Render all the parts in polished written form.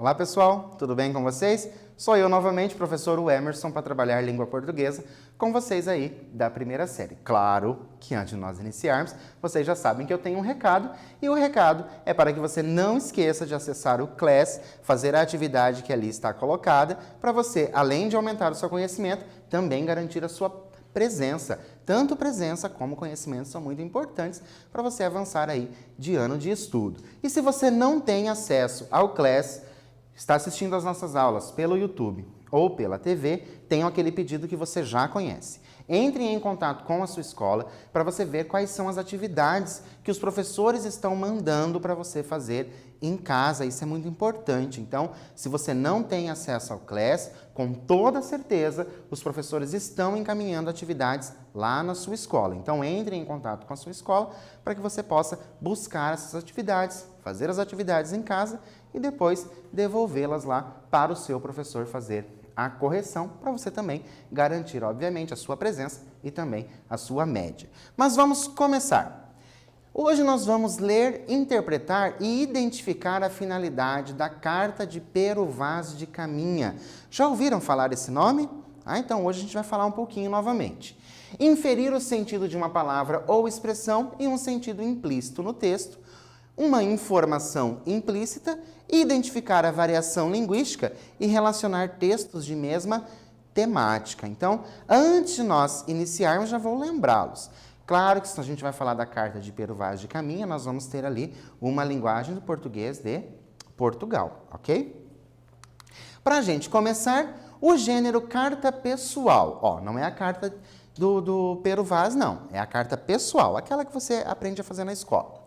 Olá pessoal, tudo bem com vocês? Sou eu novamente, professor Emerson, para trabalhar língua portuguesa com vocês aí da primeira série. Claro que antes de nós iniciarmos, vocês já sabem que eu tenho um recado e o recado é para que você não esqueça de acessar o Class, fazer a atividade que ali está colocada, para você, além de aumentar o seu conhecimento, também garantir a sua presença. Tanto presença como conhecimento são muito importantes para você avançar aí de ano de estudo. E se você não tem acesso ao Class, está assistindo às nossas aulas pelo YouTube ou pela TV, tenho aquele pedido que você já conhece. Entre em contato com a sua escola para você ver quais são as atividades que os professores estão mandando para você fazer em casa. Isso é muito importante. Então, se você não tem acesso ao Class, com toda certeza, os professores estão encaminhando atividades lá na sua escola. Então, entre em contato com a sua escola para que você possa buscar essas atividades, fazer as atividades em casa e depois devolvê-las lá para o seu professor fazer a correção, para você também garantir, obviamente, a sua presença e também a sua média. Mas vamos começar. Hoje nós vamos ler, interpretar e identificar a finalidade da Carta de Pero Vaz de Caminha. Já ouviram falar esse nome? Então hoje a gente vai falar um pouquinho novamente. Inferir o sentido de uma palavra ou expressão em um sentido implícito no texto, uma informação implícita, identificar a variação linguística e relacionar textos de mesma temática. Então, antes de nós iniciarmos, já vou lembrá-los. Claro que se a gente vai falar da Carta de Pero Vaz de Caminha, nós vamos ter ali uma linguagem do português de Portugal, ok? Para a gente começar, o gênero carta pessoal. Não é a carta do Pero Vaz, não. É a carta pessoal, aquela que você aprende a fazer na escola.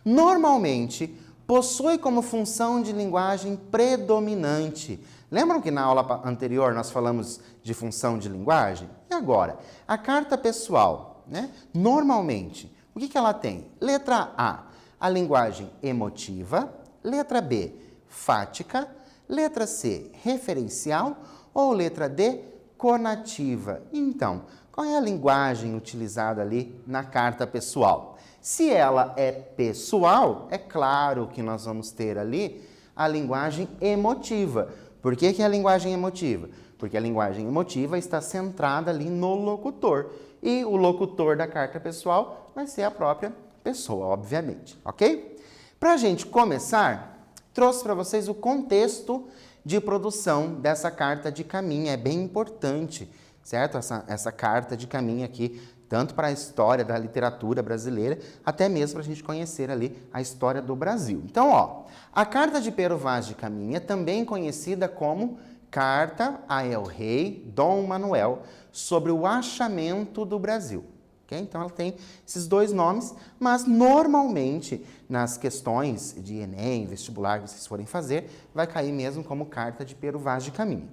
Normalmente, possui como função de linguagem predominante. Lembram que na aula anterior nós falamos de função de linguagem? E agora, a carta pessoal, normalmente, o que ela tem? Letra A linguagem emotiva. Letra B, fática. Letra C, referencial. Ou letra D, conativa. Então, qual é a linguagem utilizada ali na carta pessoal? Se ela é pessoal, é claro que nós vamos ter ali a linguagem emotiva. Por que é a linguagem emotiva? Porque a linguagem emotiva está centrada ali no locutor. E o locutor da carta pessoal vai ser a própria pessoa, obviamente, ok? Para a gente começar, trouxe para vocês o contexto de produção dessa carta de caminha. É bem importante, certo? Essa carta de caminha aqui, tanto para a história da literatura brasileira, até mesmo para a gente conhecer ali a história do Brasil. Então, a Carta de Pero Vaz de Caminha, também conhecida como Carta a El Rei Dom Manuel sobre o achamento do Brasil. Okay? Então, ela tem esses dois nomes, mas normalmente nas questões de Enem, vestibular que vocês forem fazer, vai cair mesmo como Carta de Pero Vaz de Caminha.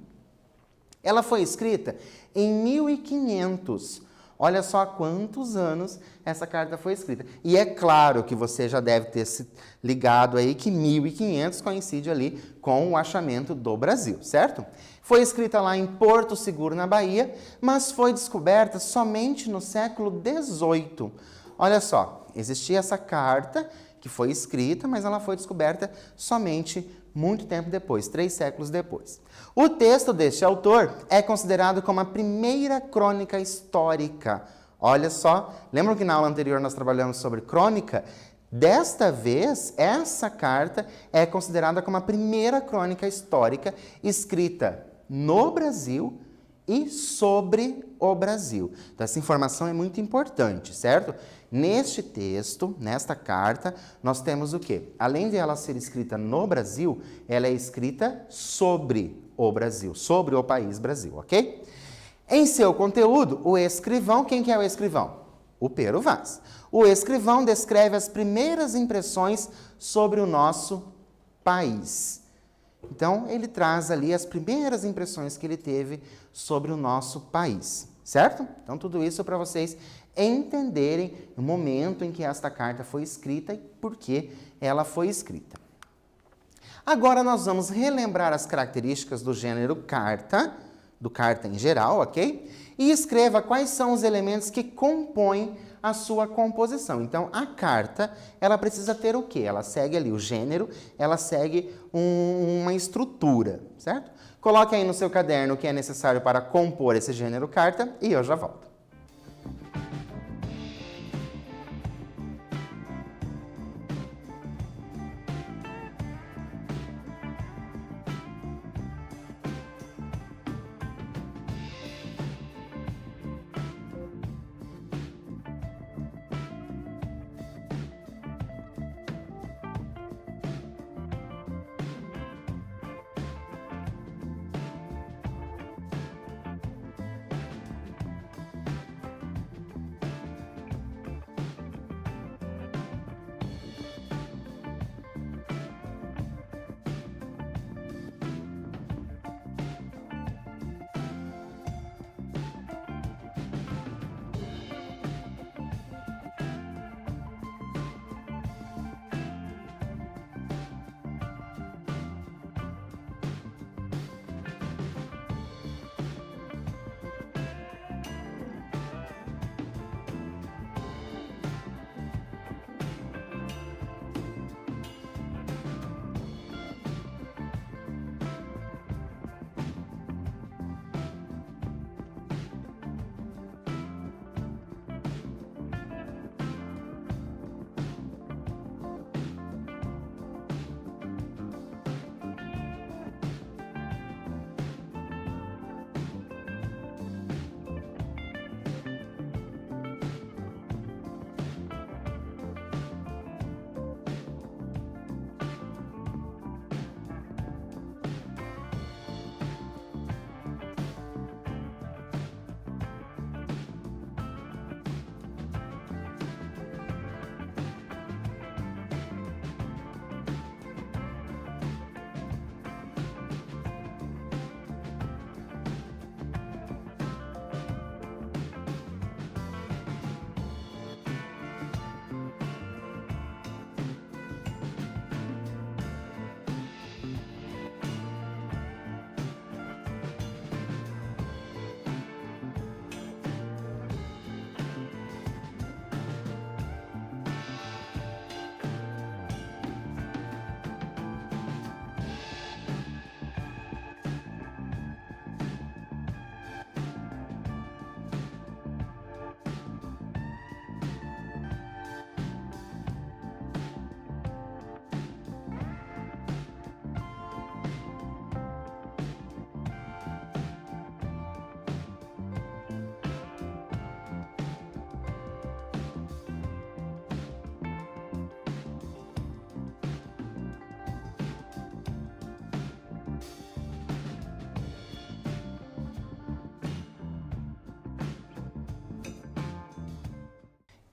Ela foi escrita em 1500. Olha só há quantos anos essa carta foi escrita. E é claro que você já deve ter se ligado aí que 1500 coincide ali com o achamento do Brasil, certo? Foi escrita lá em Porto Seguro, na Bahia, mas foi descoberta somente no século XVIII. Olha só, existia essa carta que foi escrita, mas ela foi descoberta somente muito tempo depois, 3 séculos depois. O texto deste autor é considerado como a primeira crônica histórica. Olha só, lembram que na aula anterior nós trabalhamos sobre crônica? Desta vez, essa carta é considerada como a primeira crônica histórica escrita no Brasil e sobre o Brasil. Então, essa informação é muito importante, certo? Neste texto, nesta carta, nós temos o quê? Além de ela ser escrita no Brasil, ela é escrita sobre o Brasil, sobre o país Brasil, ok? Em seu conteúdo, o escrivão, quem que é o escrivão? O Pero Vaz. O escrivão descreve as primeiras impressões sobre o nosso país. Então, ele traz ali as primeiras impressões que ele teve sobre o nosso país, certo? Então, tudo isso para vocês entenderem o momento em que esta carta foi escrita e por que ela foi escrita. Agora, nós vamos relembrar as características do gênero carta, do carta em geral, ok? E escreva quais são os elementos que compõem a sua composição. Então, a carta, ela precisa ter o quê? Ela segue ali o gênero, ela segue uma estrutura, certo? Coloque aí no seu caderno o que é necessário para compor esse gênero carta e eu já volto.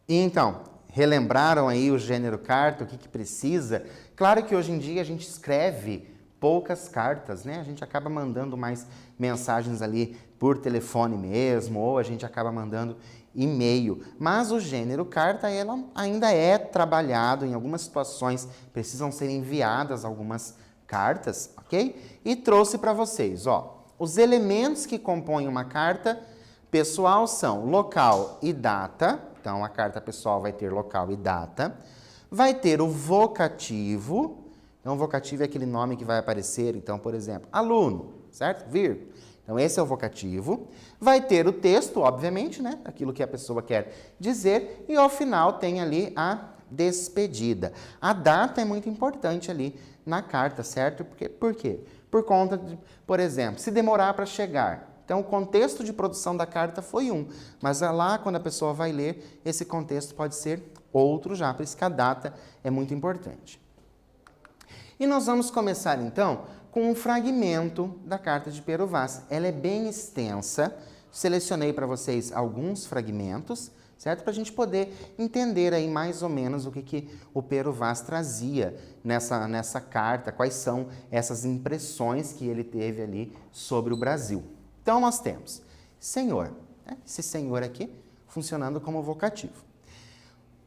E então, relembraram aí o gênero carta, o que precisa? Claro que hoje em dia a gente escreve poucas cartas, né? A gente acaba mandando mais mensagens ali por telefone mesmo, ou a gente acaba mandando e-mail. Mas o gênero carta, ela ainda é trabalhado, em algumas situações precisam ser enviadas algumas cartas, ok? E trouxe para vocês, ó, os elementos que compõem uma carta pessoal são local e data. Então, a carta pessoal vai ter local e data. Vai ter o vocativo. Então, o vocativo é aquele nome que vai aparecer. Então, por exemplo, aluno, certo? Vírgula. Então, esse é o vocativo. Vai ter o texto, obviamente, né? Aquilo que a pessoa quer dizer. E, ao final, tem ali a despedida. A data é muito importante ali na carta, certo? Por quê? Por conta de, por exemplo, se demorar para chegar. Então, o contexto de produção da carta foi um, mas lá, quando a pessoa vai ler, esse contexto pode ser outro já, por isso que a data é muito importante. E nós vamos começar, então, com um fragmento da carta de Pero Vaz. Ela é bem extensa, selecionei para vocês alguns fragmentos, certo? Para a gente poder entender aí mais ou menos o que o Pero Vaz trazia nessa carta, quais são essas impressões que ele teve ali sobre o Brasil. Então, nós temos senhor, né? Esse senhor aqui funcionando como vocativo.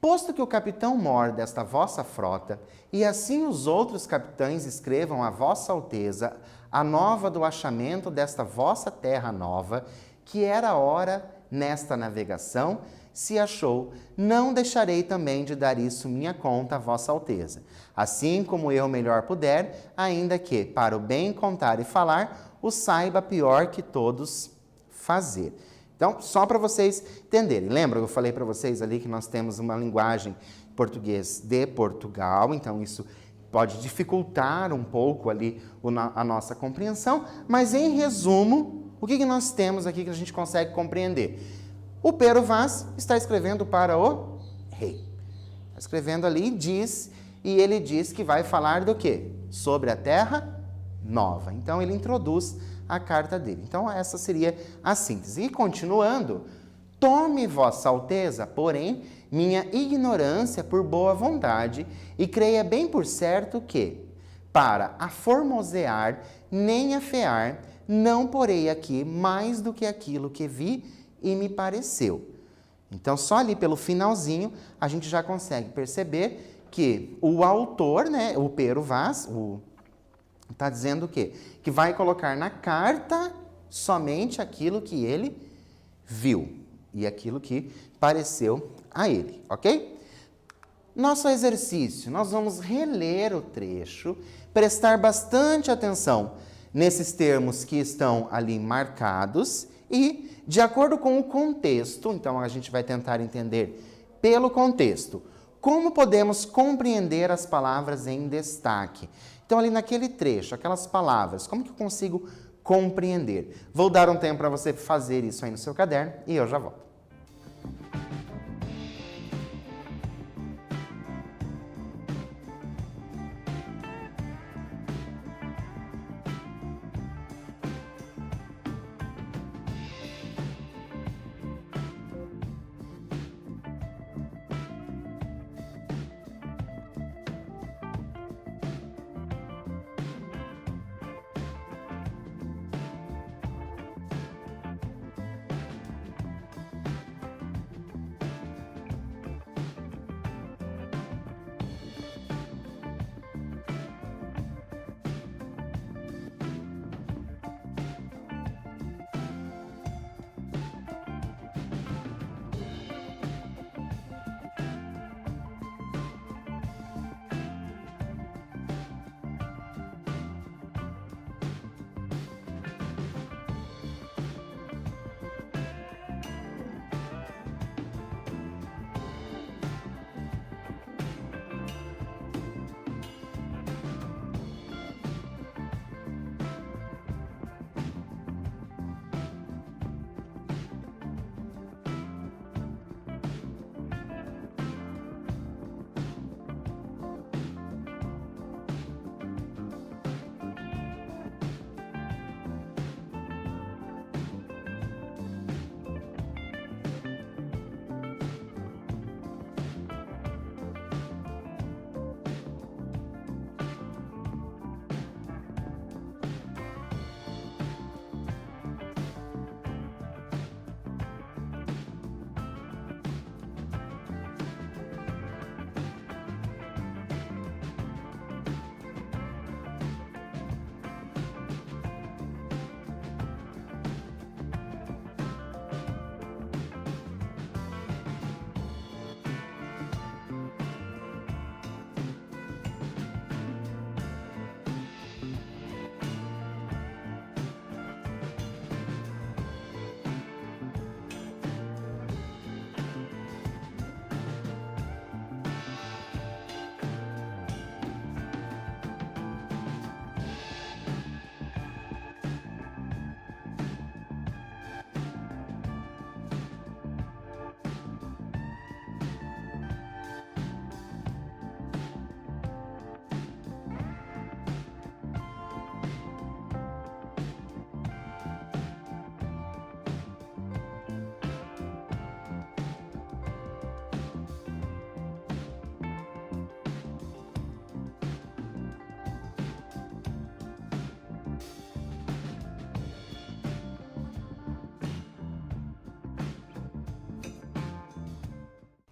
Posto que o capitão mor desta vossa frota, e assim os outros capitães escrevam a vossa alteza a nova do achamento desta vossa terra nova, que era hora nesta navegação, se achou, não deixarei também de dar isso minha conta a vossa alteza, assim como eu melhor puder, ainda que, para o bem contar e falar, o saiba pior que todos fazer. Então, só para vocês entenderem, lembra que eu falei para vocês ali que nós temos uma linguagem português de Portugal, então isso pode dificultar um pouco ali a nossa compreensão, mas em resumo, o que nós temos aqui que a gente consegue compreender? O Pero Vaz está escrevendo para o rei. Está escrevendo ali, e ele diz que vai falar do quê? Sobre a Terra Nova. Então, ele introduz a carta dele. Então, essa seria a síntese. E continuando, tome vossa alteza, porém, minha ignorância por boa vontade, e creia bem por certo que, para aformosear nem afear, não porei aqui mais do que aquilo que vi e me pareceu. Então, só ali pelo finalzinho, a gente já consegue perceber que o autor, né, o Pero Vaz, está dizendo o quê? Que vai colocar na carta somente aquilo que ele viu e aquilo que pareceu a ele, ok? Nosso exercício, nós vamos reler o trecho, prestar bastante atenção nesses termos que estão ali marcados e, de acordo com o contexto, então a gente vai tentar entender pelo contexto, como podemos compreender as palavras em destaque. Então, ali naquele trecho, aquelas palavras, como que eu consigo compreender? Vou dar um tempo para você fazer isso aí no seu caderno e eu já volto.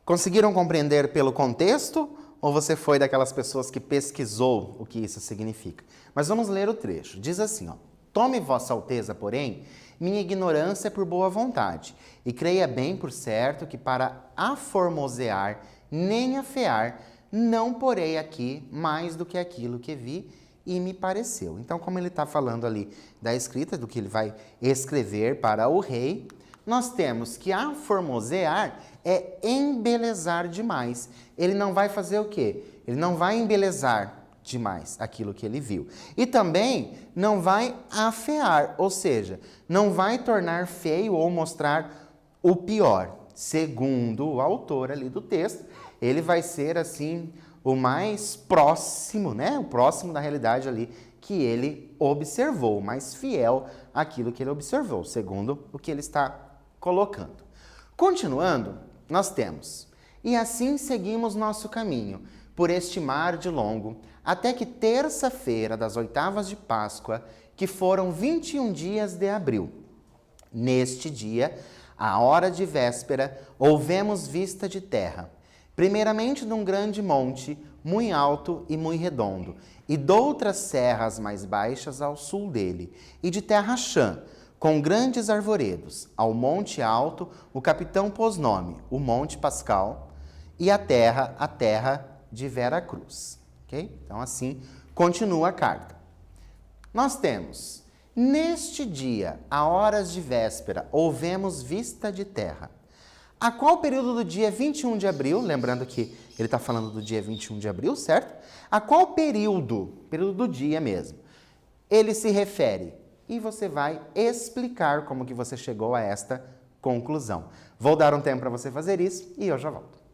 Conseguiram compreender pelo contexto ou você foi daquelas pessoas que pesquisou o que isso significa? Mas vamos ler o trecho. Diz assim, ó: Tome vossa alteza, porém, minha ignorância é por boa vontade. E creia bem por certo que para aformosear nem afear, não porei aqui mais do que aquilo que vi e me pareceu. Então, como ele está falando ali da escrita, do que ele vai escrever para o rei, nós temos que aformosear é embelezar demais. Ele não vai fazer o quê? Ele não vai embelezar demais aquilo que ele viu. E também não vai afear, ou seja, não vai tornar feio ou mostrar o pior. Segundo o autor ali do texto, ele vai ser assim o mais próximo, né? O próximo da realidade ali que ele observou, mais fiel àquilo que ele observou, segundo o que ele está colocando. Continuando, nós temos: e assim seguimos nosso caminho por este mar de longo, até que terça-feira das oitavas de Páscoa, que foram 21 dias de abril. Neste dia, à hora de véspera, houvemos vista de terra, primeiramente de um grande monte, muito alto e muito redondo, e de outras serras mais baixas ao sul dele, e de terra chã, com grandes arvoredos. Ao monte alto, o capitão pôs nome, o Monte Pascal, e a terra de Vera Cruz. Ok? Então, assim, continua a carta. Nós temos: neste dia, a horas de véspera, houvemos vista de terra. A qual período do dia 21 de abril, lembrando que ele está falando do dia 21 de abril, certo? A qual período do dia mesmo, ele se refere? E você vai explicar como que você chegou a esta conclusão. Vou dar um tempo para você fazer isso e eu já volto.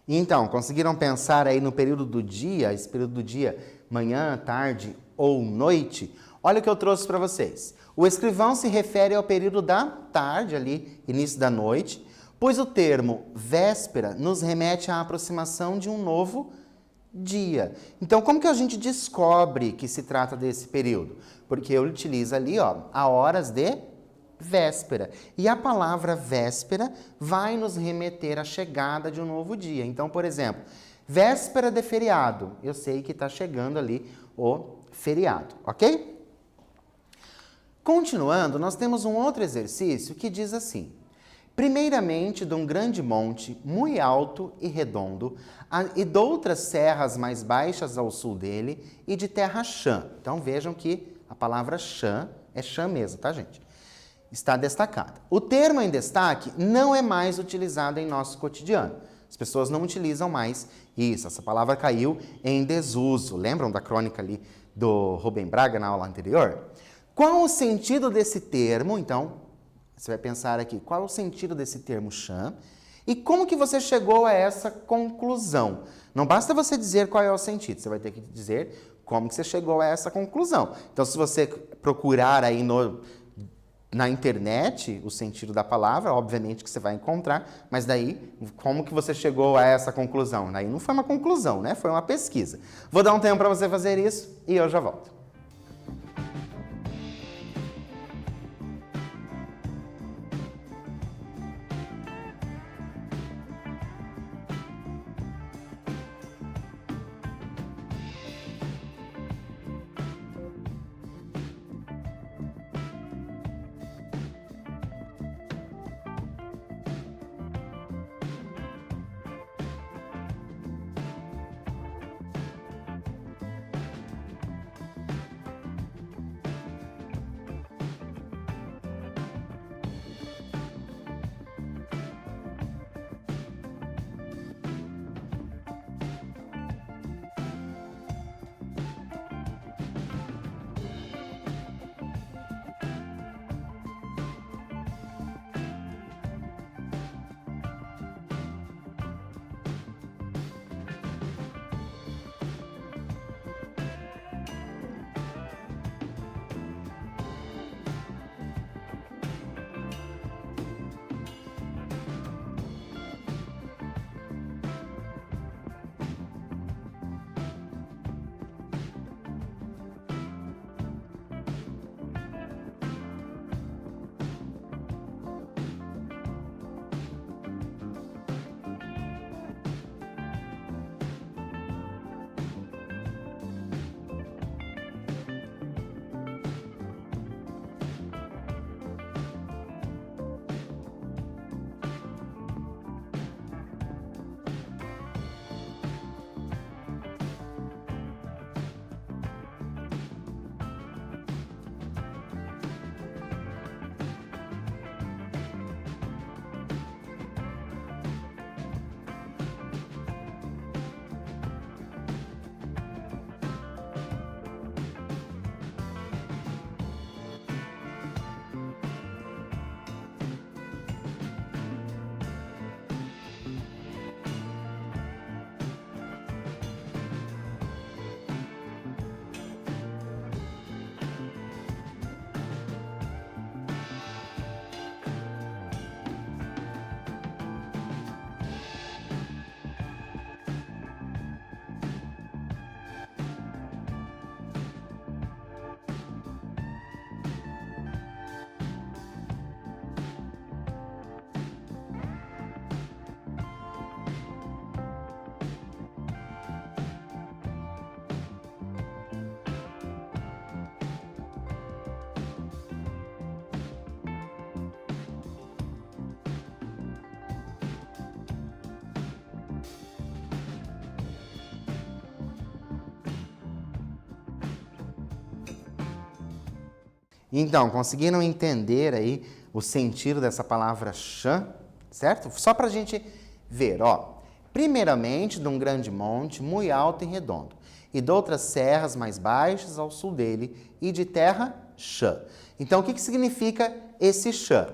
Então, conseguiram pensar aí no período do dia, esse período do dia, manhã, tarde ou noite? Olha o que eu trouxe para vocês. O escrivão se refere ao período da tarde, ali, início da noite, pois o termo véspera nos remete à aproximação de um novo dia. Então, como que a gente descobre que se trata desse período? Porque ele utiliza ali, ó, a horas de véspera. E a palavra véspera vai nos remeter à chegada de um novo dia. Então, por exemplo, véspera de feriado. Eu sei que está chegando ali o feriado, ok? Continuando, nós temos um outro exercício que diz assim: primeiramente, de um grande monte, muito alto e redondo, e de outras serras mais baixas ao sul dele, e de terra chã. Então vejam que a palavra chã é chã mesmo, tá, gente? Está destacada. O termo em destaque não é mais utilizado em nosso cotidiano. As pessoas não utilizam mais isso. Essa palavra caiu em desuso. Lembram da crônica ali do Rubem Braga na aula anterior? Qual o sentido desse termo? Então, você vai pensar aqui, qual é o sentido desse termo chã? E como que você chegou a essa conclusão? Não basta você dizer qual é o sentido, você vai ter que dizer como que você chegou a essa conclusão. Então, se você procurar aí na internet o sentido da palavra, obviamente que você vai encontrar, mas daí, como que você chegou a essa conclusão? Daí não foi uma conclusão, né? Foi uma pesquisa. Vou dar um tempo para você fazer isso e eu já volto. Então, conseguiram entender aí o sentido dessa palavra chã, certo? Só para a gente ver, ó. Primeiramente, de um grande monte, muito alto e redondo, e de outras serras mais baixas ao sul dele, e de terra chã. Então, o que significa esse chã?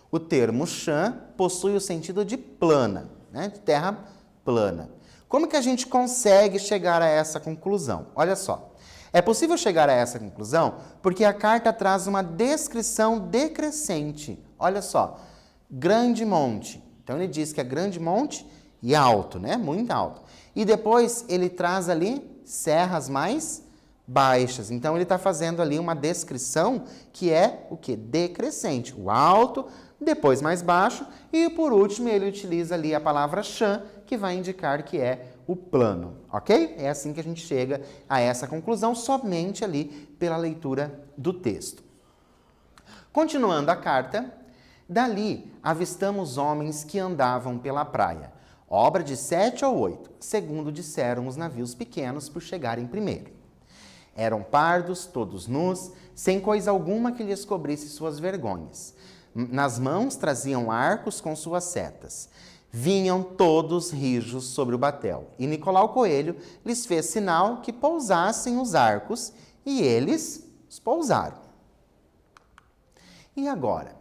O termo chã possui o sentido de plana, né? De terra plana. Como que a gente consegue chegar a essa conclusão? Olha só. É possível chegar a essa conclusão porque a carta traz uma descrição decrescente. Olha só, grande monte. Então ele diz que é grande monte e alto, né? Muito alto. E depois ele traz ali serras mais baixas. Então ele está fazendo ali uma descrição que é o que? Decrescente. O alto, depois mais baixo e por último ele utiliza ali a palavra chã, que vai indicar que é o plano, ok? É assim que a gente chega a essa conclusão, somente ali pela leitura do texto. Continuando a carta, dali avistamos homens que andavam pela praia, obra de 7 ou 8, segundo disseram os navios pequenos por chegarem primeiro. Eram pardos, todos nus, sem coisa alguma que lhes cobrisse suas vergonhas. Nas mãos traziam arcos com suas setas. Vinham todos rijos sobre o batel. E Nicolau Coelho lhes fez sinal que pousassem os arcos, e eles os pousaram. E agora?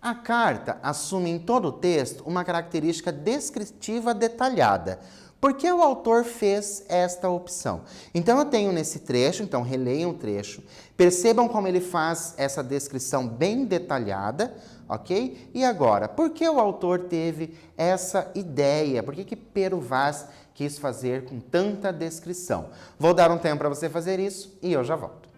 A carta assume em todo o texto uma característica descritiva detalhada. Por que o autor fez esta opção? Então eu tenho nesse trecho, então releiam o trecho, percebam como ele faz essa descrição bem detalhada, ok? E agora, por que o autor teve essa ideia? Por que Pero Vaz quis fazer com tanta descrição? Vou dar um tempo para você fazer isso e eu já volto.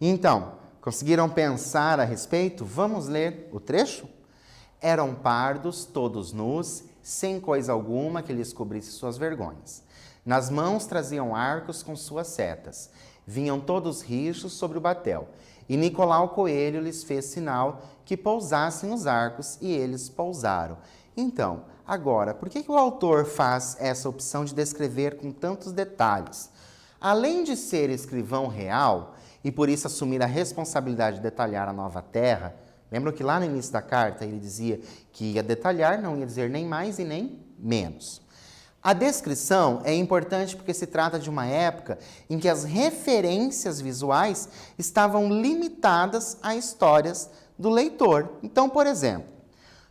Então, conseguiram pensar a respeito? Vamos ler o trecho? Eram pardos, todos nus, sem coisa alguma que lhes cobrisse suas vergonhas. Nas mãos traziam arcos com suas setas. Vinham todos rijos sobre o batel. E Nicolau Coelho lhes fez sinal que pousassem os arcos, e eles pousaram. Então, agora, por que o autor faz essa opção de descrever com tantos detalhes? Além de ser escrivão real e por isso assumir a responsabilidade de detalhar a nova terra, lembram que lá no início da carta ele dizia que ia detalhar, não ia dizer nem mais e nem menos. A descrição é importante porque se trata de uma época em que as referências visuais estavam limitadas a histórias do leitor. Então, por exemplo,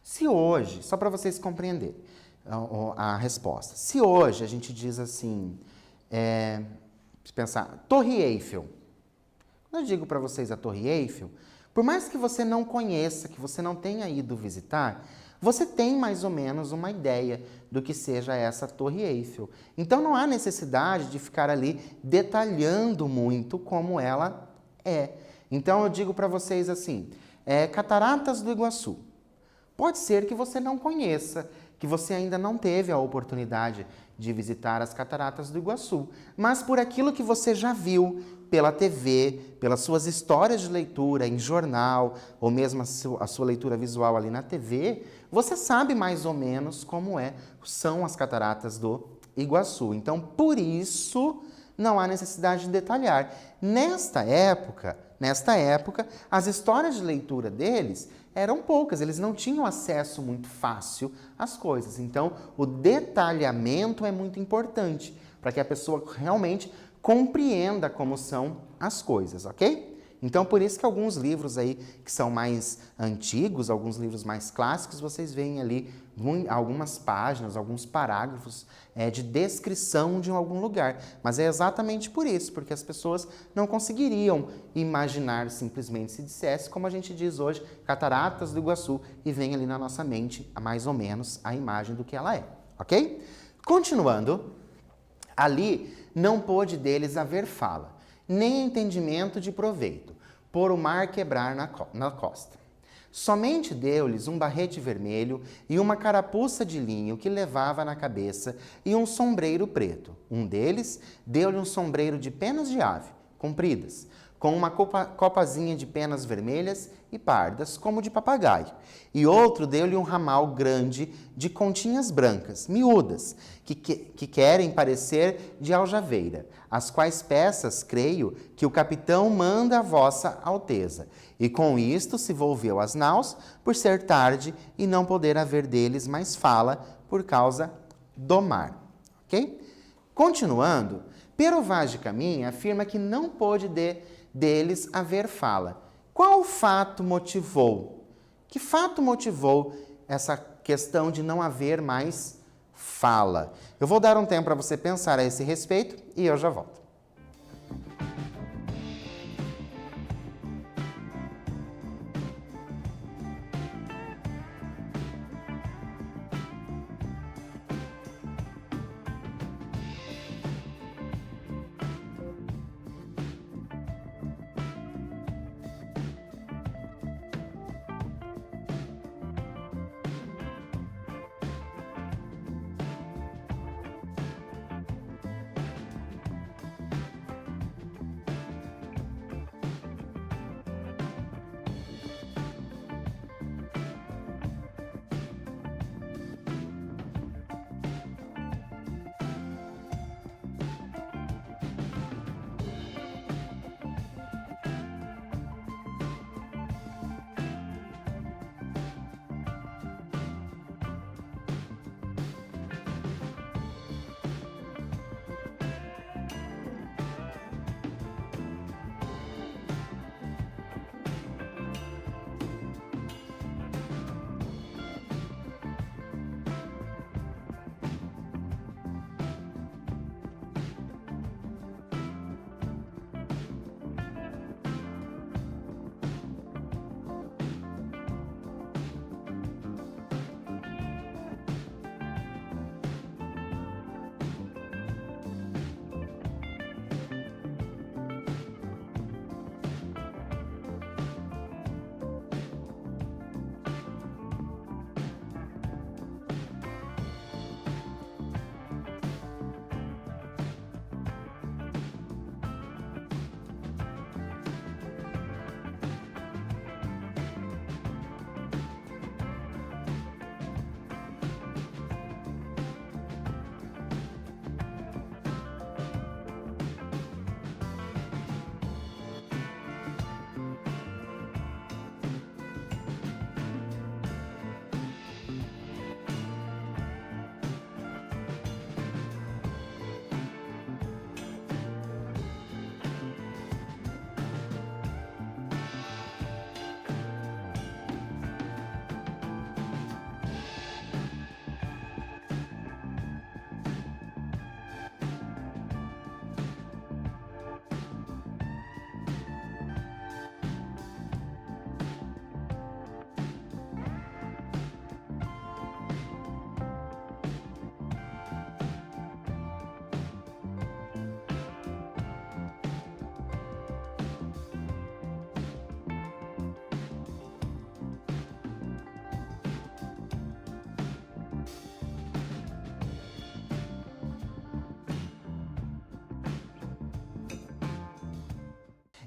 se hoje, só para vocês compreenderem a resposta, se hoje a gente diz assim, se pensar, Torre Eiffel. Quando eu digo para vocês a Torre Eiffel, por mais que você não conheça, que você não tenha ido visitar, você tem mais ou menos uma ideia do que seja essa Torre Eiffel. Então não há necessidade de ficar ali detalhando muito como ela é. Então eu digo para vocês assim, Cataratas do Iguaçu. Pode ser que você não conheça, que você ainda não teve a oportunidade de visitar as Cataratas do Iguaçu, mas por aquilo que você já viu pela TV, pelas suas histórias de leitura em jornal, ou mesmo a sua leitura visual ali na TV, você sabe mais ou menos como são as Cataratas do Iguaçu. Então, por isso, não há necessidade de detalhar. Nesta época, as histórias de leitura deles eram poucas, eles não tinham acesso muito fácil às coisas. Então, o detalhamento é muito importante para que a pessoa realmente compreenda como são as coisas, ok? Então, por isso que alguns livros aí que são mais antigos, alguns livros mais clássicos, vocês veem ali algumas páginas, alguns parágrafos de descrição de algum lugar. Mas é exatamente por isso, porque as pessoas não conseguiriam imaginar simplesmente se dissesse, como a gente diz hoje, Cataratas do Iguaçu, e vem ali na nossa mente, mais ou menos, a imagem do que ela é, ok? Continuando, ali não pôde deles haver fala, nem entendimento de proveito, por o mar quebrar na costa. Somente deu-lhes um barrete vermelho e uma carapuça de linho que levava na cabeça e um sombreiro preto. Um deles deu-lhe um sombreiro de penas de ave, compridas, com uma copazinha de penas vermelhas e pardas, como de papagaio. E outro deu-lhe um ramal grande de continhas brancas, miúdas, que querem parecer de aljaveira, as quais peças, creio, que o capitão manda a vossa alteza. E com isto se volveu às naus, por ser tarde e não poder haver deles mais fala, por causa do mar. Ok? Continuando, Pero Vaz de Caminha afirma que não pôde deles haver fala. Qual fato motivou? Que fato motivou essa questão de não haver mais fala? Eu vou dar um tempo para você pensar a esse respeito e eu já volto.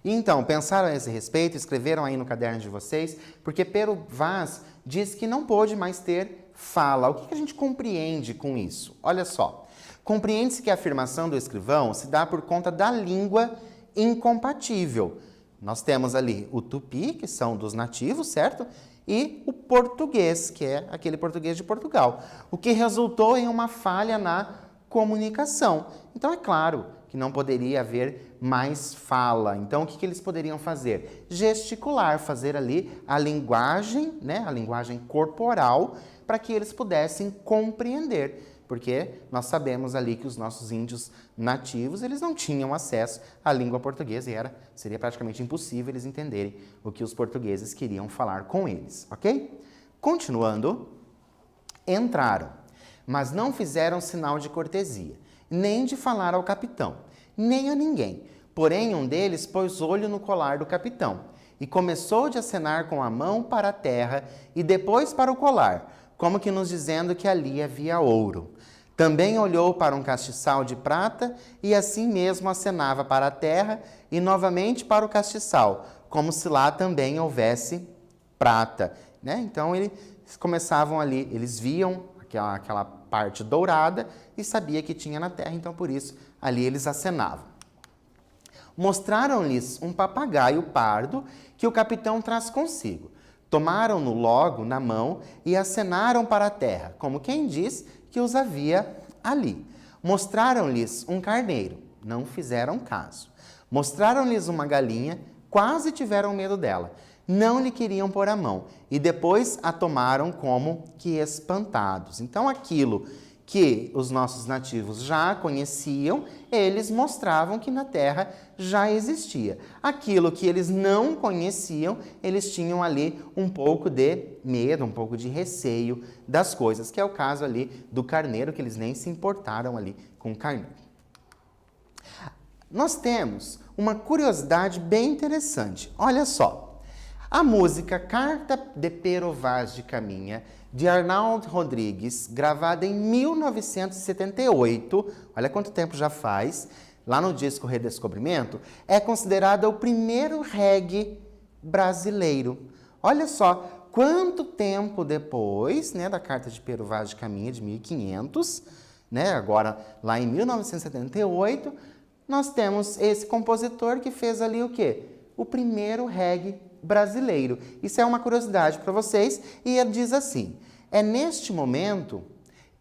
E então, pensaram a esse respeito, escreveram aí no caderno de vocês, porque Pero Vaz diz que não pôde mais ter fala. O que a gente compreende com isso? Olha só, compreende-se que a afirmação do escrivão se dá por conta da língua incompatível. Nós temos ali o tupi, que são dos nativos, certo? E o português, que é aquele português de Portugal, o que resultou em uma falha na comunicação. Então, é claro que não poderia haver mais fala. Então, o que eles poderiam fazer? Gesticular, fazer ali a linguagem, né, a linguagem corporal, para que eles pudessem compreender. Porque nós sabemos ali que os nossos índios nativos, eles não tinham acesso à língua portuguesa e seria praticamente impossível eles entenderem o que os portugueses queriam falar com eles, ok? Continuando, entraram, mas não fizeram sinal de cortesia, nem de falar ao capitão, nem a ninguém. Porém, um deles pôs olho no colar do capitão e começou de acenar com a mão para a terra e depois para o colar, como que nos dizendo que ali havia ouro. Também olhou para um castiçal de prata e assim mesmo acenava para a terra e novamente para o castiçal, como se lá também houvesse prata, né? Então eles começavam ali, eles viam aquela parte dourada e sabia que tinha na terra, então por isso ali eles acenavam. Mostraram-lhes um papagaio pardo que o capitão traz consigo. Tomaram-no logo na mão e acenaram para a terra, como quem diz que os havia ali. Mostraram-lhes um carneiro, não fizeram caso. Mostraram-lhes uma galinha, quase tiveram medo dela. Não lhe queriam pôr a mão e depois a tomaram como que espantados. Então aquilo que os nossos nativos já conheciam, eles mostravam que na terra já existia. Aquilo que eles não conheciam, eles tinham ali um pouco de medo, um pouco de receio das coisas, que é o caso ali do carneiro, que eles nem se importaram ali com o carneiro. Nós temos uma curiosidade bem interessante. Olha só, a música Carta de Pero Vaz de Caminha, de Arnaldo Rodrigues, gravada em 1978, olha quanto tempo já faz, lá no disco Redescobrimento, é considerada o primeiro reggae brasileiro. Olha só, quanto tempo depois, né, da Carta de Pero Vaz de Caminha, de 1500, né, agora lá em 1978, nós temos esse compositor que fez ali o quê? O primeiro reggae brasileiro. Isso é uma curiosidade para vocês e ele diz assim: é neste momento,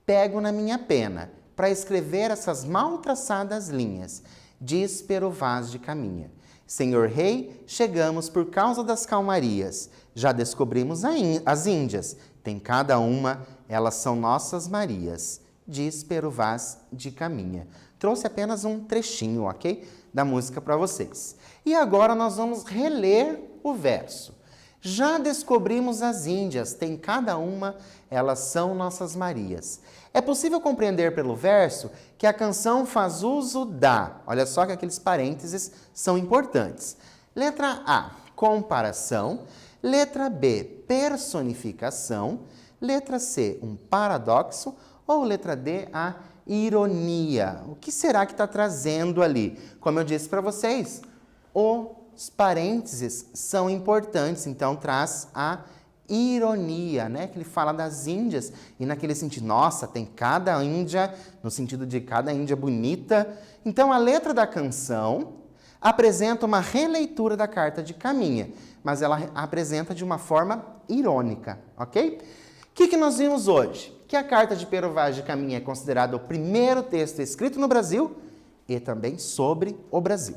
pego na minha pena para escrever essas mal traçadas linhas, diz Pero Vaz de Caminha. Senhor Rei, chegamos por causa das calmarias, já descobrimos as Índias, tem cada uma, elas são nossas Marias, diz Pero Vaz de Caminha. Trouxe apenas um trechinho, ok? Da música para vocês. E agora nós vamos reler o verso. Já descobrimos as Índias, tem cada uma, elas são nossas Marias. É possível compreender pelo verso que a canção faz uso da, olha só que aqueles parênteses são importantes. Letra A, comparação. Letra B, personificação. Letra C, um paradoxo. Ou letra D, a ironia. O que será que está trazendo ali? Como eu disse para vocês, os parênteses são importantes, então traz a ironia, né? Que ele fala das Índias e naquele sentido, nossa, tem cada Índia, no sentido de cada Índia bonita. Então a letra da canção apresenta uma releitura da Carta de Caminha, mas ela apresenta de uma forma irônica, ok? O que nós vimos hoje? Que a Carta de Pero Vaz de Caminha é considerada o primeiro texto escrito no Brasil e também sobre o Brasil.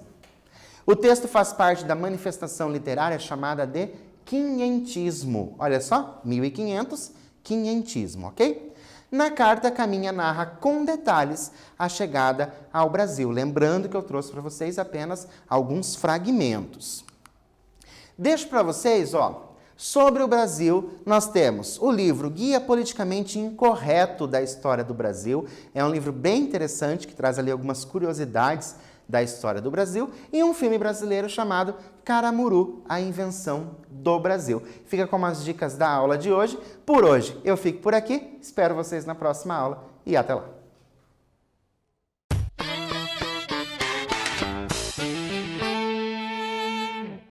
O texto faz parte da manifestação literária chamada de quinhentismo. Olha só, 1500, quinhentismo, ok? Na carta, Caminha narra com detalhes a chegada ao Brasil. Lembrando que eu trouxe para vocês apenas alguns fragmentos. Deixo para vocês, sobre o Brasil, nós temos o livro Guia Politicamente Incorreto da História do Brasil. É um livro bem interessante, que traz ali algumas curiosidades da história do Brasil, e um filme brasileiro chamado Caramuru, a Invenção do Brasil. Fica como as dicas da aula de hoje. Por hoje, eu fico por aqui. Espero vocês na próxima aula e até lá.